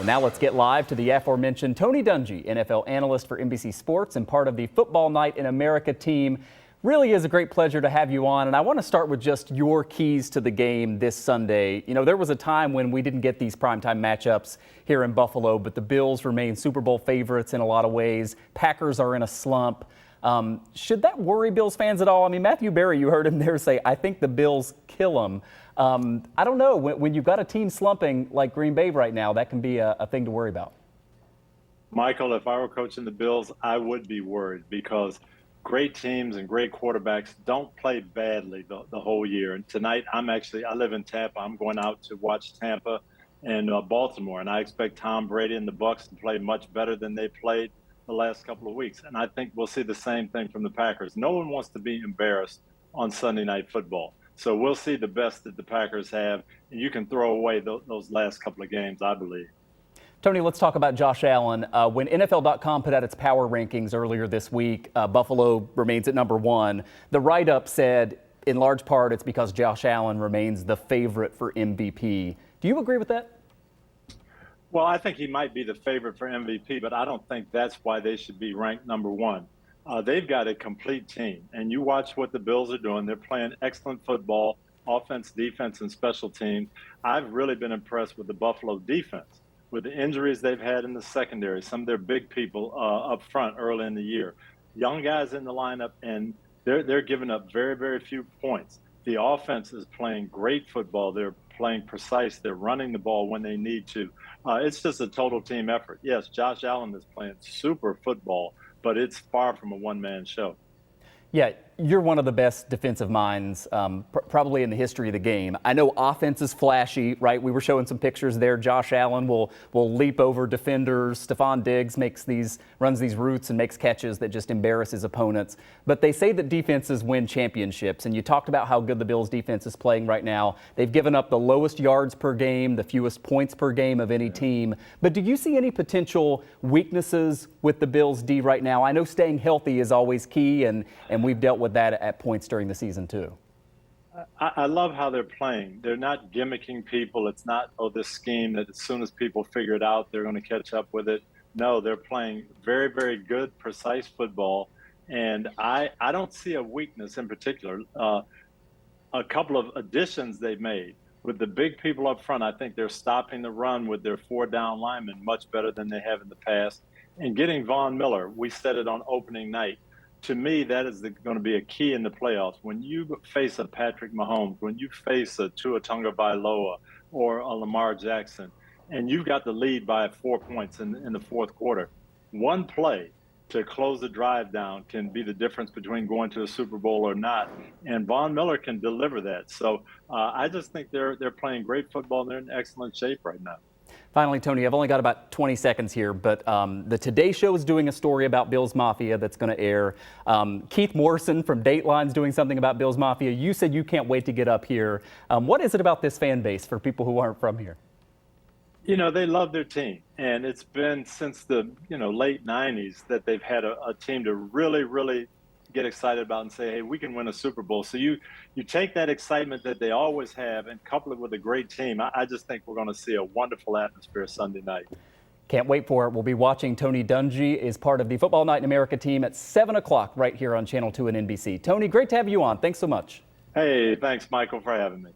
Well, now let's get live to the aforementioned Tony Dungy, NFL analyst for NBC Sports and part of the Football Night in America team. Really is a great pleasure to have you on, and I want to start with just your keys to the game this Sunday. You know, there was a time when we didn't get these primetime matchups here in Buffalo, but the Bills remain Super Bowl favorites in a lot of ways. Packers are in a slump. Should that worry Bills fans at all? I mean, Matthew Berry, you heard him there say, I think the Bills kill them. I don't know. When you've got a team slumping like Green Bay right now, that can be a thing to worry about. Michael, if I were coaching the Bills, I would be worried because great teams and great quarterbacks don't play badly the whole year. And tonight, I live in Tampa. I'm going out to watch Tampa and Baltimore, and I expect Tom Brady and the Bucs to play much better than they played the last couple of weeks. And I think we'll see the same thing from the Packers. No one wants to be embarrassed on Sunday Night Football. So we'll see the best that the Packers have, and you can throw away those last couple of games, I believe. Tony, let's talk about Josh Allen. When NFL.com put out its power rankings earlier this week, Buffalo remains at number 1. The write-up said, in large part, it's because Josh Allen remains the favorite for MVP. Do you agree with that? Well, I think he might be the favorite for MVP, but I don't think that's why they should be ranked number 1. They've got a complete team, and you watch what the Bills are doing. They're playing excellent football, offense, defense, and special teams. I've really been impressed with the Buffalo defense, with the injuries they've had in the secondary, some of their big people up front early in the year. Young guys in the lineup, and they're giving up very, very few points. The offense is playing great football. They're playing precise. They're running the ball when they need to. It's just a total team effort. Yes, Josh Allen is playing super football, but it's far from a one-man show. Yeah, you're one of the best defensive minds probably in the history of the game. I know offense is flashy, right? We were showing some pictures there. Josh Allen will leap over defenders. Stephon Diggs runs these routes and makes catches that just embarrass his opponents. But they say that defenses win championships, and you talked about how good the Bills defense is playing right now. They've given up the lowest yards per game, the fewest points per game of any team. But do you see any potential weaknesses with the Bills D right now? I know staying healthy is always key, and we've dealt with that at points during the season too. I love how they're playing. They're not gimmicking people. It's not, this scheme that as soon as people figure it out, they're going to catch up with it. No, they're playing very, very good, precise football. And I don't see a weakness in particular. A couple of additions they've made with the big people up front, I think they're stopping the run with their 4 down linemen much better than they have in the past. And getting Von Miller, we said it on opening night. To me, that is going to be a key in the playoffs. When you face a Patrick Mahomes, when you face a Tua Tagovailoa or a Lamar Jackson, and you've got the lead by 4 points in the fourth quarter, one play to close the drive down can be the difference between going to a Super Bowl or not. And Von Miller can deliver that. So I just think they're playing great football. They're in excellent shape right now. Finally, Tony, I've only got about 20 seconds here, but the Today Show is doing a story about Bills Mafia that's going to air. Keith Morrison from Dateline's doing something about Bills Mafia. You said you can't wait to get up here. What is it about this fan base for people who aren't from here? You know, they love their team, and it's been since the late 90s that they've had a team to really, really get excited about and say, hey, we can win a Super Bowl. So you take that excitement that they always have and couple it with a great team. I just think we're going to see a wonderful atmosphere Sunday night. Can't wait for it. We'll be watching. Tony Dungy is part of the Football Night in America team at 7 o'clock right here on Channel 2 and NBC. Tony, great to have you on. Thanks so much. Hey, thanks, Michael, for having me.